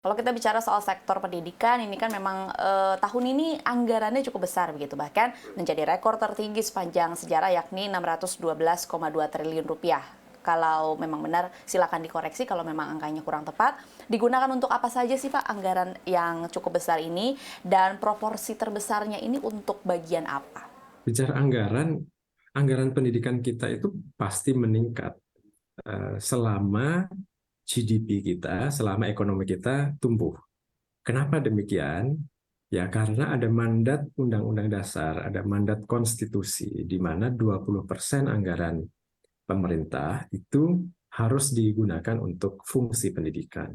Kalau kita bicara soal sektor pendidikan, ini kan memang tahun ini anggarannya cukup besar begitu, bahkan menjadi rekor tertinggi sepanjang sejarah yakni 612,2 triliun rupiah. Kalau memang benar, silakan dikoreksi kalau memang angkanya kurang tepat. Digunakan untuk apa saja sih Pak anggaran yang cukup besar ini, dan proporsi terbesarnya ini untuk bagian apa? Bicara anggaran, anggaran pendidikan kita itu pasti meningkat selama GDP kita, selama ekonomi kita tumbuh. Kenapa demikian? Ya karena ada mandat Undang-Undang Dasar, ada mandat konstitusi, di mana 20% anggaran pemerintah itu harus digunakan untuk fungsi pendidikan.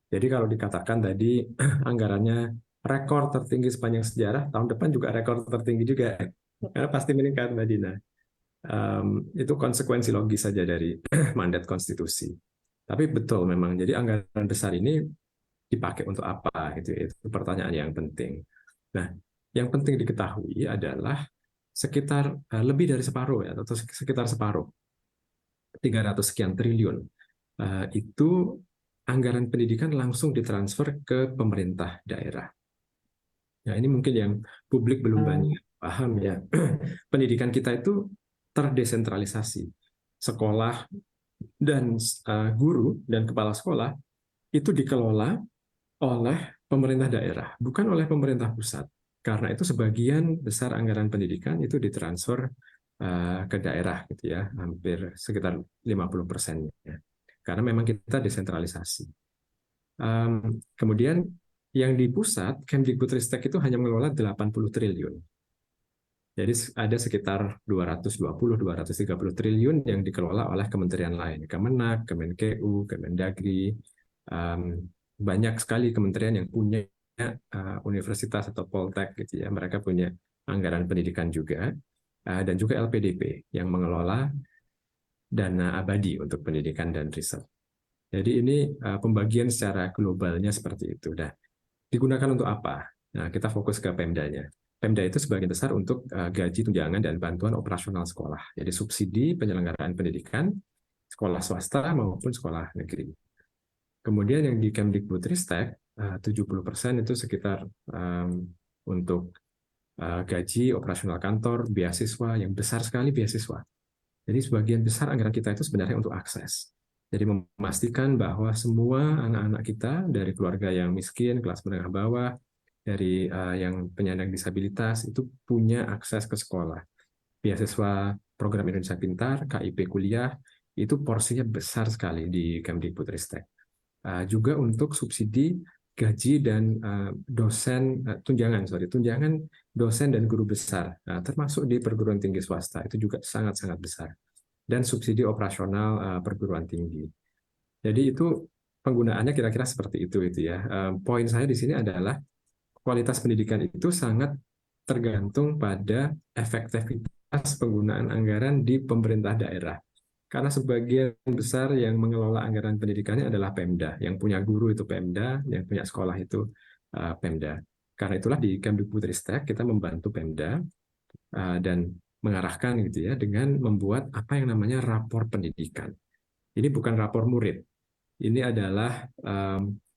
Jadi kalau dikatakan tadi anggarannya rekor tertinggi sepanjang sejarah, tahun depan juga rekor tertinggi juga. Karena pasti meningkat, Mbak Dina. Itu konsekuensi logis saja dari mandat konstitusi. Tapi betul memang, jadi anggaran besar ini dipakai untuk apa? Gitu, itu pertanyaan yang penting. Nah, yang penting diketahui adalah sekitar lebih dari separuh ya, atau sekitar separuh, 300 sekian triliun, itu anggaran pendidikan langsung ditransfer ke pemerintah daerah. Nah, ini mungkin yang publik belum banyak paham ya. Pendidikan kita itu terdesentralisasi. Sekolah dan guru dan kepala sekolah itu dikelola oleh pemerintah daerah, bukan oleh pemerintah pusat. Karena itu sebagian besar anggaran pendidikan itu ditransfer ke daerah gitu ya, hampir sekitar 50%. Karena memang kita desentralisasi. Kemudian yang di pusat, Kemdikbudristek itu hanya mengelola 80 triliun. Jadi ada sekitar 220-230 triliun yang dikelola oleh kementerian lain, Kemenak, Kemenkeu, Kemendagri, banyak sekali kementerian yang punya universitas atau poltek gitu ya, mereka punya anggaran pendidikan juga, dan juga LPDP yang mengelola dana abadi untuk pendidikan dan riset. Jadi ini pembagian secara globalnya seperti itu. Nah, digunakan untuk apa? Nah, kita fokus ke Pemdanya. Pemda itu sebagian besar untuk gaji, tunjangan, dan bantuan operasional sekolah. Jadi subsidi penyelenggaraan pendidikan, sekolah swasta maupun sekolah negeri. Kemudian yang di Kemdikbudristek, 70% itu sekitar untuk gaji, operasional kantor, beasiswa, yang besar sekali beasiswa. Jadi sebagian besar anggaran kita itu sebenarnya untuk akses. Jadi memastikan bahwa semua anak-anak kita dari keluarga yang miskin, kelas menengah bawah, dari yang penyandang disabilitas itu punya akses ke sekolah. Beasiswa program Indonesia Pintar, KIP kuliah, itu porsinya besar sekali di Kemdikbudristek. Juga untuk subsidi gaji dan tunjangan dosen dan guru besar, termasuk di perguruan tinggi swasta, itu juga sangat-sangat besar. Dan subsidi operasional perguruan tinggi. Jadi itu penggunaannya kira-kira seperti itu ya. Poin saya di sini adalah kualitas pendidikan itu sangat tergantung pada efektivitas penggunaan anggaran di pemerintah daerah. Karena sebagian besar yang mengelola anggaran pendidikannya adalah Pemda. Yang punya guru itu Pemda, yang punya sekolah itu Pemda. Karena itulah di Kemdikbudristek kita membantu Pemda dan mengarahkan gitu ya dengan membuat apa yang namanya rapor pendidikan. Ini bukan rapor murid. Ini adalah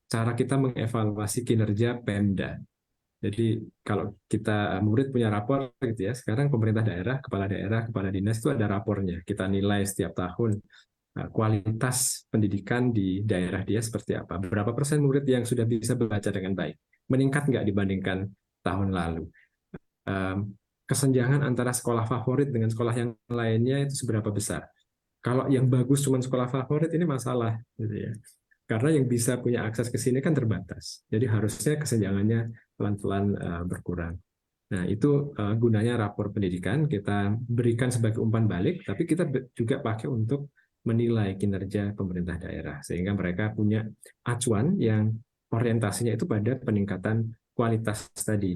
cara kita mengevaluasi kinerja Pemda. Jadi kalau kita murid punya rapor gitu ya, sekarang pemerintah daerah, kepala dinas itu ada rapornya. Kita nilai setiap tahun kualitas pendidikan di daerah dia seperti apa. Berapa persen murid yang sudah bisa baca dengan baik? Meningkat nggak dibandingkan tahun lalu? Kesenjangan antara sekolah favorit dengan sekolah yang lainnya itu seberapa besar? Kalau yang bagus cuma sekolah favorit ini masalah, gitu ya. Karena yang bisa punya akses ke sini kan terbatas. Jadi harusnya kesenjangannya pelan-pelan berkurang. Nah, itu gunanya rapor pendidikan, kita berikan sebagai umpan balik, tapi kita juga pakai untuk menilai kinerja pemerintah daerah, sehingga mereka punya acuan yang orientasinya itu pada peningkatan kualitas tadi.